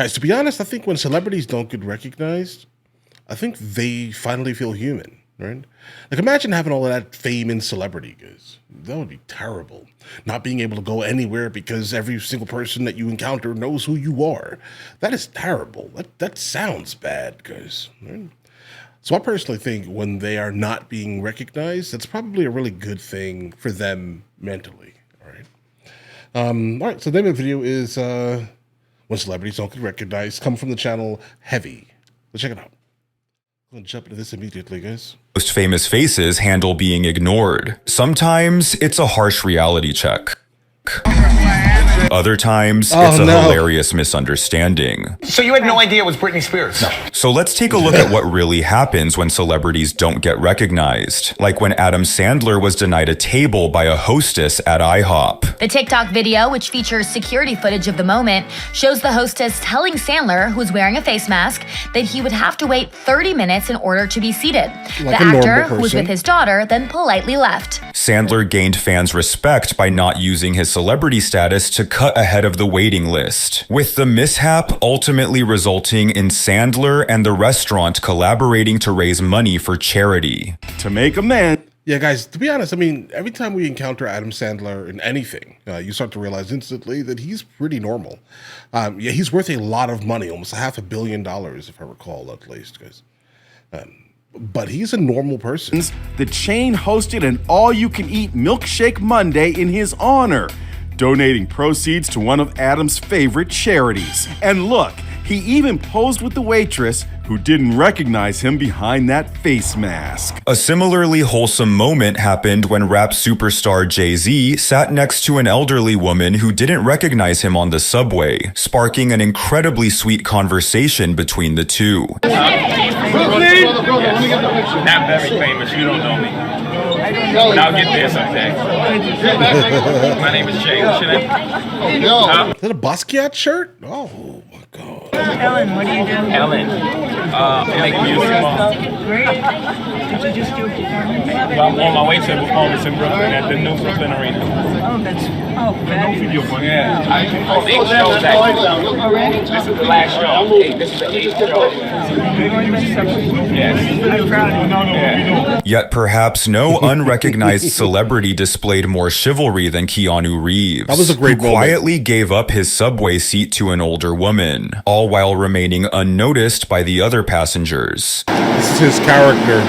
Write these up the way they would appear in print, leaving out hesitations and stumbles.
Guys, to be honest, I think when celebrities don't get recognized, I think they finally feel human, right? Like, imagine having all of that fame and celebrity, guys. That would be terrible. Not being able to go anywhere because every single person that you encounter knows who you are. That is terrible. That sounds bad, guys. Right? So I personally think when they are not being recognized, that's probably a really good thing for them mentally, all right? All right, so the name of the video is When Celebrities Don't Get Recognized, come from the channel Heavy. Let's check it out. I'm going to jump into this immediately, guys. Most famous faces handle being ignored. Sometimes it's a harsh reality check. Other times, it's a hilarious misunderstanding. So you had no idea it was Britney Spears? No. So let's take a look at what really happens when celebrities don't get recognized. Like when Adam Sandler was denied a table by a hostess at IHOP. The TikTok video, which features security footage of the moment, shows the hostess telling Sandler, who's wearing a face mask, that he would have to wait 30 minutes in order to be seated. The actor, who was with his daughter, then politely left. Sandler gained fans' respect by not using his celebrity status to cut ahead of the waiting list, with the mishap ultimately resulting in Sandler and the restaurant collaborating to raise money for charity. To make amends. Yeah, guys, to be honest, I mean, every time we encounter Adam Sandler in anything, you start to realize instantly that he's pretty normal. Yeah, he's worth a lot of money, almost $500 million, if I recall, at least, guys. But he's a normal person. The chain hosted an all-you-can-eat Milkshake Monday in his honor, donating proceeds to one of Adam's favorite charities. And look, he even posed with the waitress who didn't recognize him behind that face mask. A similarly wholesome moment happened when rap superstar Jay-Z sat next to an elderly woman who didn't recognize him on the subway, sparking an incredibly sweet conversation between the two. Not very famous, you don't know me. But I'll get there someday. My name is Jay. What's your name? Is that a Basquiat shirt? Oh my God. Ellen, what do you do? Ellen. I make music. Great. Did you just do a performance? I'm on my way to a performance in Brooklyn at the new Brooklyn Arena. Oh, that's fabulous. Yeah. Big shows actually. Already? This is the last show. Hey, this is the 8th show. Yes. I'm proud of you. Yeah. Yet perhaps no unrecognized celebrity displayed more chivalry than Keanu Reeves, that was a great who quietly gave up his subway seat to an older woman, all while remaining unnoticed by the other passengers. This is his character.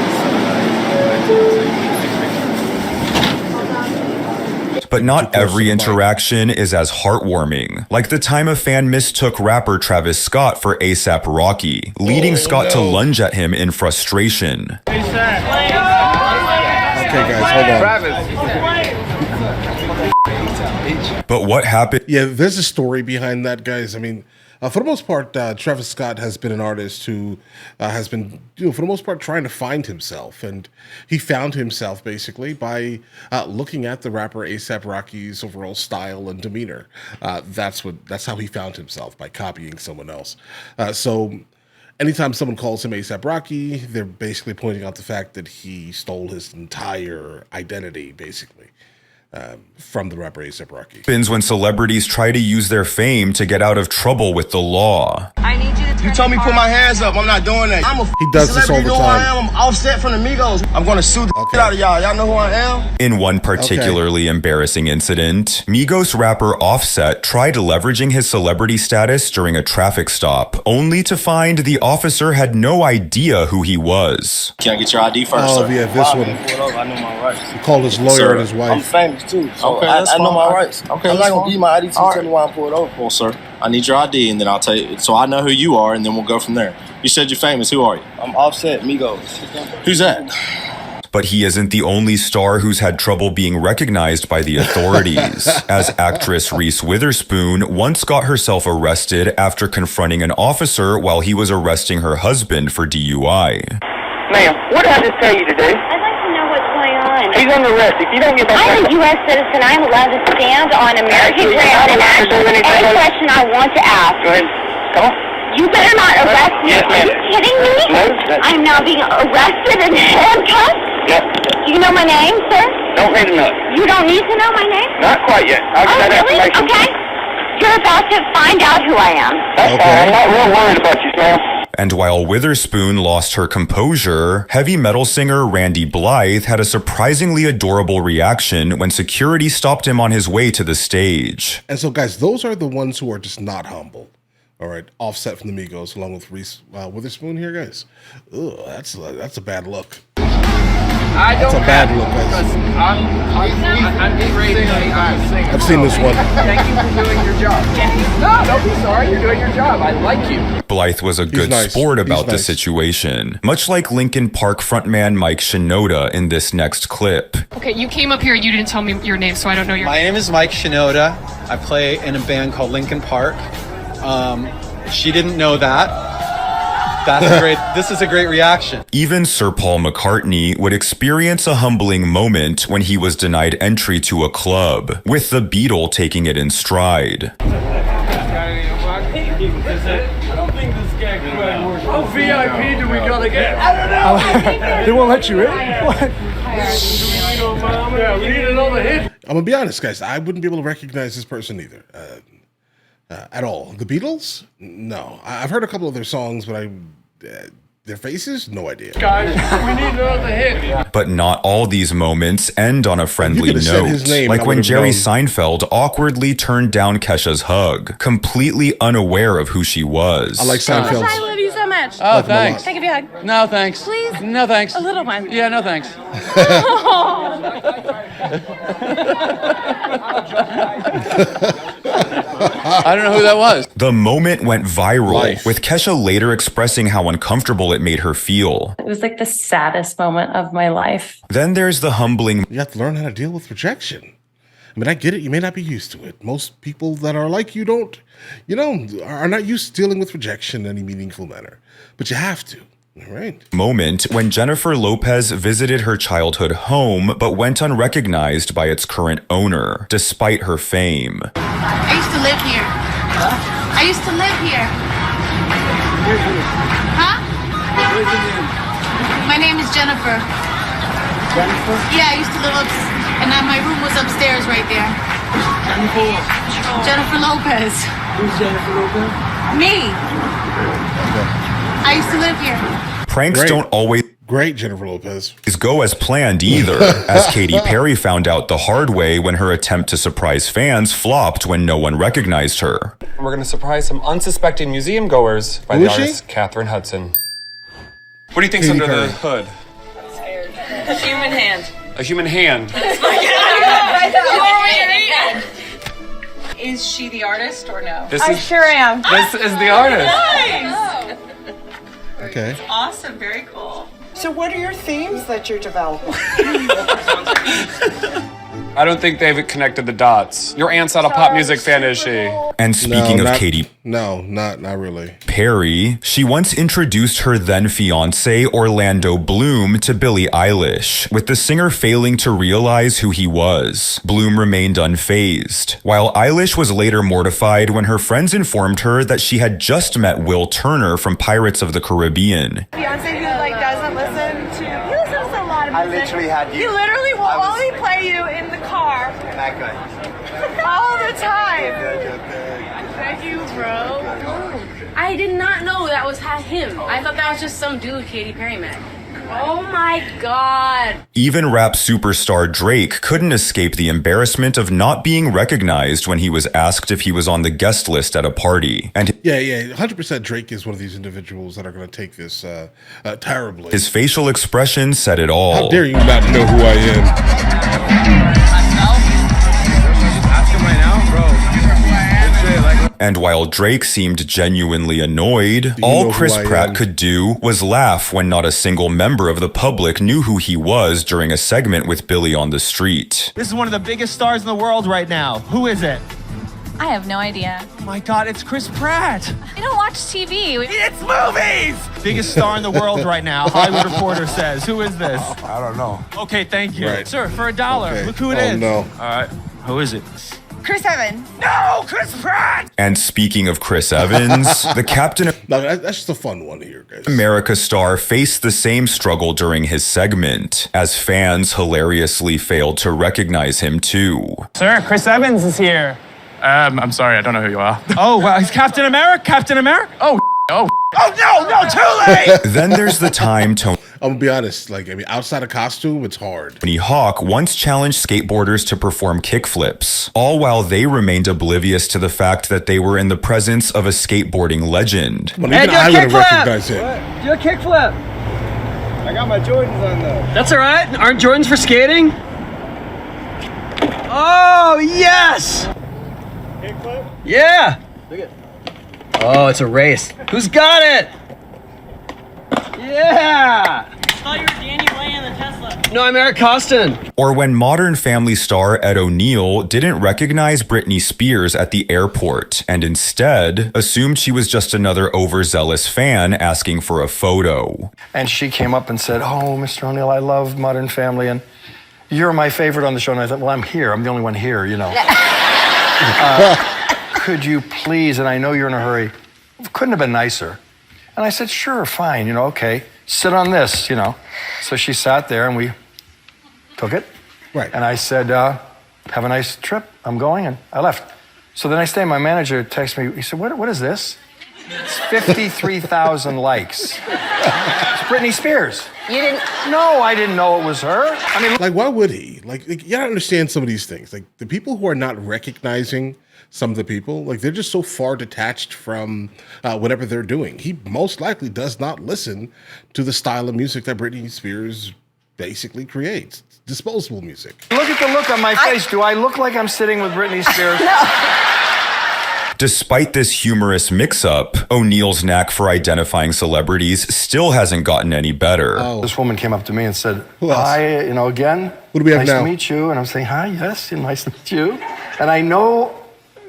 But not every interaction is as heartwarming. Like the time a fan mistook rapper Travis Scott for A$AP Rocky, leading Scott to lunge at him in frustration. Okay, guys, hold on. But what happened? Yeah, there's a story behind that, guys. I mean, for the most part, Travis Scott has been an artist who has been, for the most part, trying to find himself. And he found himself, basically, by looking at the rapper A$AP Rocky's overall style and demeanor. That's how he found himself, by copying someone else. So anytime someone calls him A$AP Rocky, they're basically pointing out the fact that he stole his entire identity, basically. From the rapper A$AP Rocky. Happens when celebrities try to use their fame to get out of trouble with the law. I need you to turn. You told me put my hands up. I'm not doing that. I'm a He does this all the time. I'm offset from the Migos. I'm gonna sue the shit out of y'all. Y'all know who I am? In one particularly embarrassing incident, Migos rapper Offset tried leveraging his celebrity status during a traffic stop, only to find the officer had no idea who he was. Can I get your ID first, Oh, sir? yeah, this one. I know my rights. He called his lawyer Sir, and his wife. I'm famous too, so Okay, I know my rights. Okay, I'm not gonna give you my ID till you tell me why I'm pulled over. Well, sir, I need your ID, and then I'll tell you. So I know who you are, and then we'll go from there. You said you're famous. Who are you? I'm Offset Migos. Who's that? But he isn't the only star who's had trouble being recognized by the authorities, as actress Reese Witherspoon once got herself arrested after confronting an officer while he was arresting her husband for DUI. Ma'am, what did I just tell you to do? I'd like to know what's going on. He's under arrest. If you don't get back I'm a U.S. citizen. I'm allowed to stand on American ground and ask any question I want to ask. Go ahead. Come on. You better not arrest me. Yes, Are ma'am. you kidding me? No. I'm now being arrested and handcuffed. Yep. You know my name, sir? Don't need to know. You don't need to know my name? Not quite yet. I'll get that really? information. Okay. you're about to find out who I am. That's fine. I'm not real worried about you, Sam. And while Witherspoon lost her composure, heavy metal singer Randy Blythe had a surprisingly adorable reaction when security stopped him on his way to the stage. And so, guys, those are the ones who are just not humble. All right, Offset from the Migos, along with Reese Witherspoon here, guys. Ugh, that's a bad look. That's a bad look, guys. I'm great. I've seen this one. Thank you for doing your job. No, don't be sorry. You're doing your job. I like you. Blythe was a good sport about the situation, much like Linkin Park frontman Mike Shinoda in this next clip. Okay, you came up here, you didn't tell me your name, so I don't know your name. My name is Mike Shinoda. I play in a band called Linkin Park. She didn't know that. This is a great reaction. Even Sir Paul McCartney would experience a humbling moment when he was denied entry to a club, with the Beatle taking it in stride. How VIP do we gotta get? I don't know. They won't let you in? What? Yeah, we need another hit. I'm gonna be honest, guys. I wouldn't be able to recognize this person either, at all. The Beatles? No. I've heard a couple of their songs, but their faces? No idea. Guys, we need another hit. But not all these moments end on a friendly said his note, name, like I when would've Jerry known. Seinfeld awkwardly turned down Kesha's hug, completely unaware of who she was. I like Seinfeld. I love you so much. Oh, thanks. Can I give you a hug? No, thanks. Please? No, thanks. A little one. Yeah, no, thanks. I don't know who that was. The moment went viral, with Kesha later expressing how uncomfortable it made her feel. It was like the saddest moment of my life. Then there's the humbling. You have to learn how to deal with rejection. I mean, I get it. You may not be used to it. Most people that are like you are not used to dealing with rejection in any meaningful manner. But you have to. All right. Moment when Jennifer Lopez visited her childhood home but went unrecognized by its current owner, despite her fame. I used to live here. Huh? I used to live here. Huh? My name is Jennifer. Jennifer? Yeah, I used to live and my room was upstairs right there. Jennifer Lopez. Who's Jennifer Lopez? Me. I used to live here. Pranks don't always Jennifer Lopez go as planned either, as Katy Perry found out the hard way when her attempt to surprise fans flopped when no one recognized her. We're going to surprise some unsuspecting museum goers by Who the is she? artist Katherine Hudson. What do you think's Katy under Perry. the hood? A human hand. A human hand. Is she the artist or no? I sure am. This is the artist. Nice. Okay. Awesome. Very cool. So what are your themes that you're developing? I don't think they've connected the dots. Your aunt's not a pop music fan, is she? And speaking of Katy not really. Perry, she once introduced her then fiancé Orlando Bloom to Billie Eilish, with the singer failing to realize who he was. Bloom remained unfazed, while Eilish was later mortified when her friends informed her that she had just met Will Turner from Pirates of the Caribbean. Fiance who doesn't listen to. He listens to a lot of music. I literally had you. He literally will only play you in the car That guy. all the time. Thank you, bro. I did not know that was him. I thought that was just some dude Katy Perry met. Oh my God. Even rap superstar Drake couldn't escape the embarrassment of not being recognized when he was asked if he was on the guest list at a party. And Yeah, 100% Drake is one of these individuals that are going to take this terribly. his facial expression said it all. How dare you not know who I am? And while Drake seemed genuinely annoyed, all Chris Pratt could do was laugh when not a single member of the public knew who he was during a segment with Billy on the street. This is one of the biggest stars in the world right now. Who is it? I have no idea. Oh my God, it's Chris Pratt. I don't watch TV. It's movies! Biggest star in the world right now, Hollywood Reporter says. Who is this? I don't know. Okay, thank you. Right. Sir, for $1, Okay. look who it Oh, is. no. All right, who is it? Chris Evans. No, Chris Pratt! And speaking of Chris Evans, the Captain No, that's just a fun one here, guys. America star faced the same struggle during his segment, as fans hilariously failed to recognize him too. Sir, Chris Evans is here. I'm sorry, I don't know who you are. Oh, well, he's Captain America? Captain America? Oh, Oh, no, too late! Then there's the time I'm gonna be honest, like, I mean, outside of costume, it's hard. Tony Hawk once challenged skateboarders to perform kickflips, all while they remained oblivious to the fact that they were in the presence of a skateboarding legend. Well, even I would have recognized him. Do a kickflip. I got my Jordans on though. That's all right. Aren't Jordans for skating? Oh, yes! Kickflip? Yeah! Look at. Oh, it's a race. Who's got it? Yeah! I thought you were Danny Way in the Tesla. No, I'm Eric Costin. Or when Modern Family star Ed O'Neill didn't recognize Britney Spears at the airport and instead assumed she was just another overzealous fan asking for a photo. And she came up and said, "Oh, Mr. O'Neill, I love Modern Family, and you're my favorite on the show." And I thought, well, I'm here. I'm the only one here, you know. Could you please, and I know you're in a hurry, couldn't have been nicer. And I said, sure, fine, you know, okay, sit on this, you know. So she sat there and we took it. Right. And I said, have a nice trip, I'm going, and I left. So the next day, my manager texted me, he said, what is this? It's 53,000 likes. It's Britney Spears. You didn't. No, I didn't know it was her. I mean, like, why would he? Like, you gotta understand some of these things. Like, the people who are not recognizing some of the people, like, they're just so far detached from whatever they're doing. He most likely does not listen to the style of music that Britney Spears basically creates. It's disposable music. look at the look on my face. Do I look like I'm sitting with Britney Spears? Despite this humorous mix-up, O'Neill's knack for identifying celebrities still hasn't gotten any better. This woman came up to me and said, Who else? hi, you know, again, Who do we have nice now? to meet you. And I'm saying, hi, yes, nice to meet you. And I know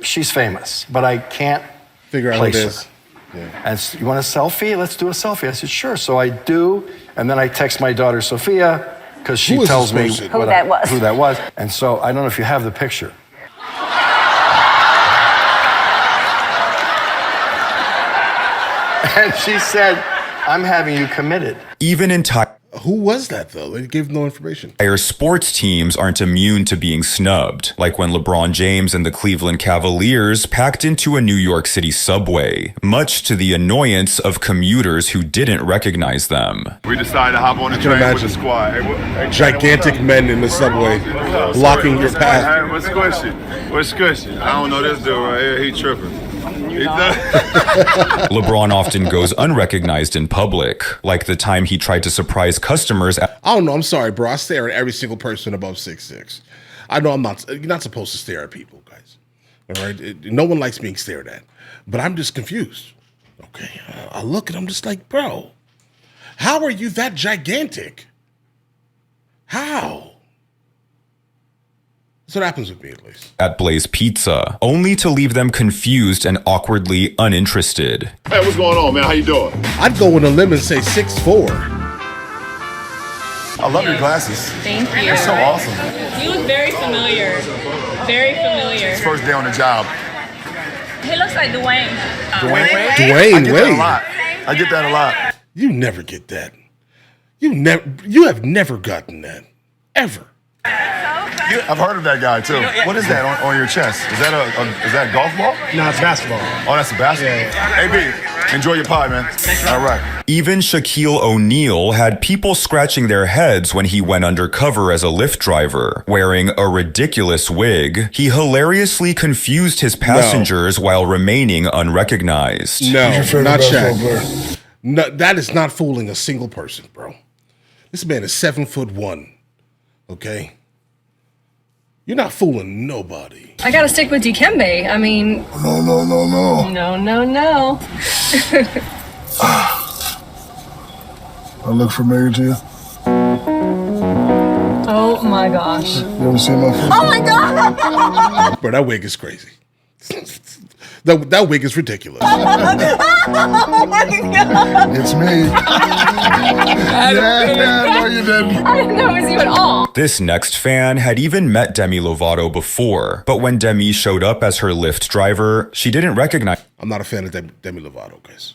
she's famous, but I can't Figure out who it place is. her. Yeah. And you want a selfie? Let's do a selfie. I said, sure. So I do. And then I text my daughter, Sophia, because she Who is tells this me person? Who that was. who that was. And so I don't know if you have the picture. And she said, I'm having you committed. Even entire Who was that, though? They gave no information. sports teams aren't immune to being snubbed, like when LeBron James and the Cleveland Cavaliers packed into a New York City subway, much to the annoyance of commuters who didn't recognize them. We decided to hop on the can train with imagine. the squad. Hey, Gigantic men in the subway blocking your path. Hey, what's squishy? What's squishy? I don't know this dude right here. He tripping. LeBron often goes unrecognized in public, like the time he tried to surprise customers at I don't know. I'm sorry, bro. I stare at every single person above 6'6". I know you're not supposed to stare at people, guys. All right? No one likes being stared at. But I'm just confused. Okay. I look and I'm just like, bro, how are you that gigantic? How? That's what happens with me, at least. at Blaze Pizza, only to leave them confused and awkwardly uninterested. Hey, what's going on, man? How you doing? I'd go on a limb and say 6'4". I love your glasses. Thank you. They're so awesome. You look very familiar. Very familiar. First day on the job. He looks like Dwayne. Dwayne I get that a Wade. lot. I get that a lot. You never get that. You have never gotten that. Ever. I've heard of that guy too. What is that on your chest? Is that a golf ball? No, it's basketball. Oh, that's a basketball. Yeah. AB, enjoy your pie, man. All right. Even Shaquille O'Neal had people scratching their heads when he went undercover as a Lyft driver. Wearing a ridiculous wig, he hilariously confused his passengers while remaining unrecognized. No, not Shaq. No, that is not fooling a single person, bro. This man is 7'1". Okay? You're not fooling nobody. I gotta stick with Dikembe. I mean. No. No. I look familiar to you. Oh my gosh. You ever seen my face? Oh my god! Bro, that wig is crazy. That wig is ridiculous. It's me. No, you didn't. I didn't know it was you at all. This next fan had even met Demi Lovato before, but when Demi showed up as her Lyft driver, she didn't recognize. I'm not a fan of Demi Lovato, guys.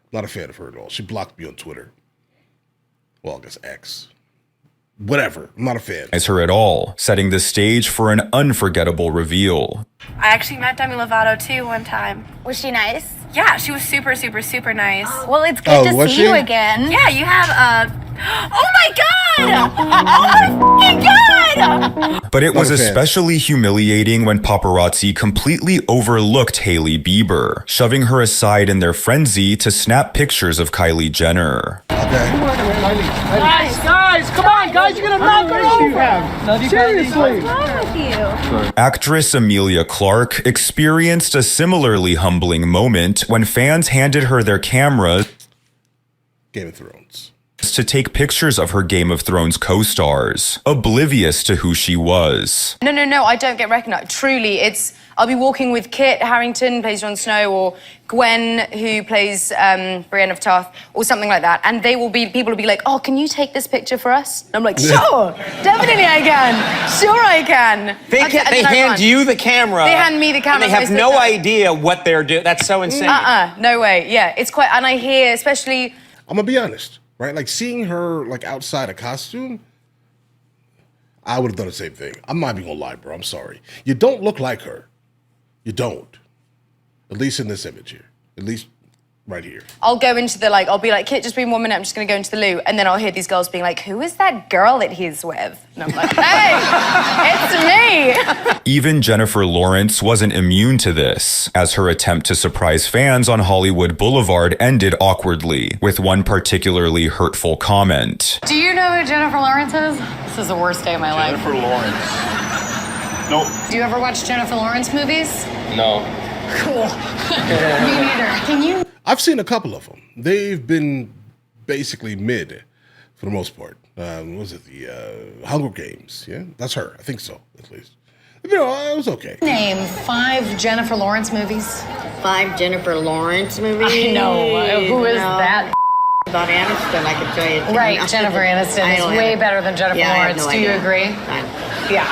I'm not a fan of her at all. She blocked me on Twitter. Well, I guess X. whatever. I'm not a fan. As her at all, setting the stage for an unforgettable reveal. I actually met Demi Lovato too one time. Was she nice? Yeah, she was super, super, super nice. Well, it's good to see you again. Yeah, you have oh my god! Oh my fucking god! But it was especially humiliating when paparazzi completely overlooked Hailey Bieber, shoving her aside in their frenzy to snap pictures of Kylie Jenner. Guys, come on, guys, you're gonna knock her over. Seriously. What's wrong with you? Actress Emilia Clarke experienced a similarly humbling moment when fans handed her their cameras Game of Thrones to take pictures of her Game of Thrones co-stars, oblivious to who she was. No, I don't get recognized. Truly, I'll be walking with Kit Harington, plays Jon Snow, or Gwen, who plays Brienne of Tarth, or something like that. And people will be like, oh, can you take this picture for us? And I'm like, sure, definitely I can. Sure I can. They hand you the camera. They hand me the camera. And they have no idea what they're doing. That's so insane. No way. Yeah, it's quite, and I hear, especially... I'm gonna be honest, right? Like seeing her like outside a costume, I would have done the same thing. I'm not even gonna lie, bro. I'm sorry. You don't look like her. You don't. At least in this image here. At least right here. I'll go into the I'll be like, Kit, just be 1 minute, I'm just gonna go into the loo. And then I'll hear these girls being like, who is that girl that he's with? And I'm like, hey, it's me. Even Jennifer Lawrence wasn't immune to this, as her attempt to surprise fans on Hollywood Boulevard ended awkwardly, with one particularly hurtful comment. Do you know who Jennifer Lawrence is? This is the worst day of my life. Jennifer Lawrence. Nope. Do you ever watch Jennifer Lawrence movies? No. Cool. Me neither. Can you? I've seen a couple of them. They've been basically mid for the most part. What was it? The Hunger Games. Yeah, that's her. I think so, at least. You know, it was okay. Name 5 Jennifer Lawrence movies. 5 Jennifer Lawrence movies? I know. Who is that? About Aniston, I can tell you. Right, Jennifer Aniston is way better than Jennifer Lawrence. Do you agree? Yeah,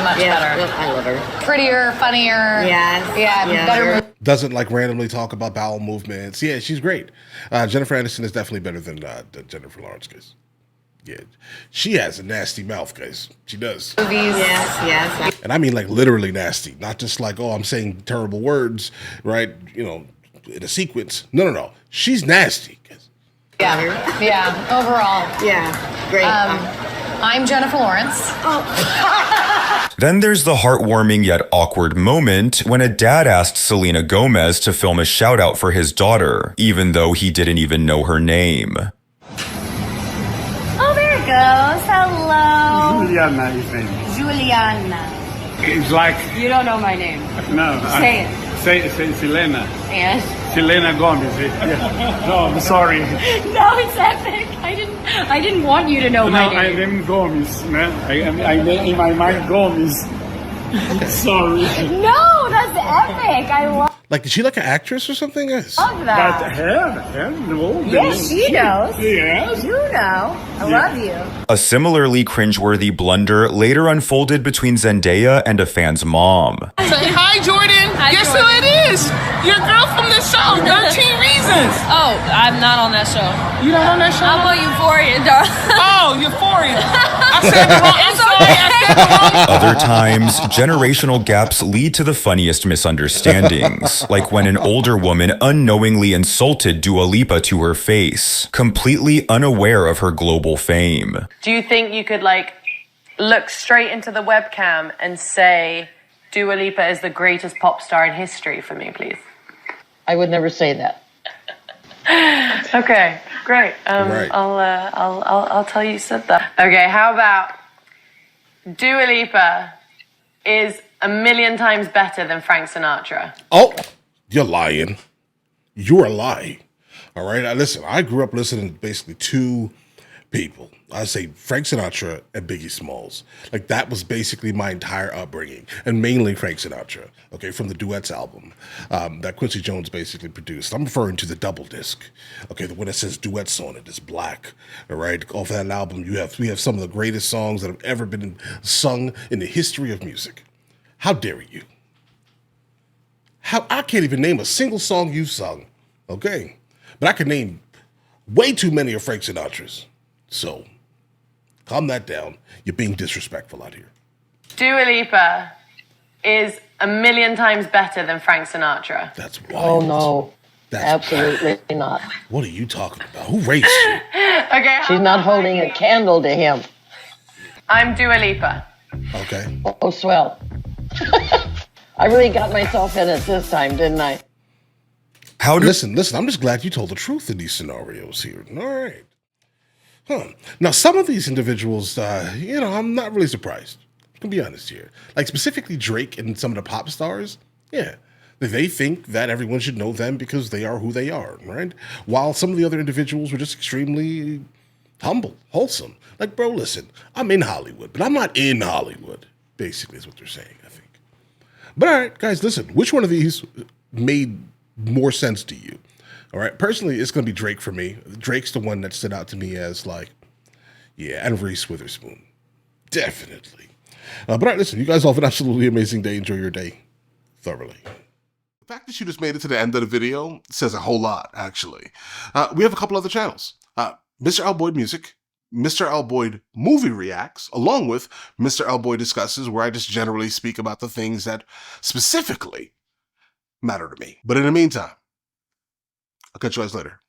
much better. I love her. Prettier, funnier. Yes. Better. Doesn't like randomly talk about bowel movements. Yeah, she's great. Jennifer Aniston is definitely better than Jennifer Lawrence, guys. Yeah, she has a nasty mouth, guys. She does. Movies. Yes. And I mean like literally nasty, not just like, oh, I'm saying terrible words, right? You know, in a sequence. No. She's nasty, guys. Yeah, overall. Yeah, great. I'm Jennifer Lawrence. Then there's the heartwarming yet awkward moment when a dad asked Selena Gomez to film a shout out for his daughter, even though he didn't even know her name. Oh, there it goes. Hello. Juliana is name. Juliana. It's like... You don't know my name. No. Say it. Say Selena. And? Selena Gomez. Yeah. No, I'm sorry. No, it's epic. I didn't want you to know my name. I named Gomez, man. I named in my mind Gomez. Sorry. No, that's epic. I love Like, is she like an actress or something, guys? that. But her, no. Yes, she knows. Yes. You know. I love you. A similarly cringeworthy blunder later unfolded between Zendaya and a fan's mom. Say hi, Jordan. Guess who it is? Your girl from the show, 13 Reasons. Oh, I'm not on that show. You not on that show? I'm on Euphoria, darling. Oh, Euphoria. I said the wrong. I'm sorry. I said the wrong. Other times, generational gaps lead to the funniest misunderstandings, like when an older woman unknowingly insulted Dua Lipa to her face, completely unaware of her global fame. Do you think you could look straight into the webcam and say, Dua Lipa is the greatest pop star in history for me, please? I would never say that. Okay, great. Right. I'll tell you said that. Okay, how about Dua Lipa is 1,000,000 times better than Frank Sinatra? Oh, you're lying. You're a lie. All right. Listen, I grew up listening to basically 2 people. I say Frank Sinatra and Biggie Smalls. Like that was basically my entire upbringing, and mainly Frank Sinatra. Okay, from the Duets album that Quincy Jones basically produced. I'm referring to the double disc. Okay, the one that says Duets on it is black. All right, off that album, we have some of the greatest songs that have ever been sung in the history of music. How dare you? I can't even name a single song you've sung. Okay, but I can name way too many of Frank Sinatra's. So, Calm that down. You're being disrespectful out here. Dua Lipa is a million times better than Frank Sinatra. That's wild. Oh, no. That's Absolutely not. What are you talking about? Who raped you? Okay. She's not holding a candle to him. I'm Dua Lipa. Okay. Oh, swell. I really got myself in it this time, didn't I? Listen, I'm just glad you told the truth in these scenarios here. All right. Now, some of these individuals, I'm not really surprised. I'm going to be honest here. Like, specifically Drake and some of the pop stars, yeah. They think that everyone should know them because they are who they are, right? While some of the other individuals were just extremely humble, wholesome. Like, bro, listen, I'm in Hollywood, but I'm not in Hollywood, basically is what they're saying, I think. But all right, guys, listen, which one of these made more sense to you? All right, personally, it's going to be Drake for me. Drake's the one that stood out to me as like, yeah, and Reese Witherspoon. Definitely. But all right, listen, you guys all have an absolutely amazing day. Enjoy your day thoroughly. The fact that you just made it to the end of the video says a whole lot, actually. We have a couple other channels. Mr. L. Boyd Music, Mr. L. Boyd Movie Reacts, along with Mr. L. Boyd Discusses, where I just generally speak about the things that specifically matter to me. But in the meantime, I'll catch you guys later.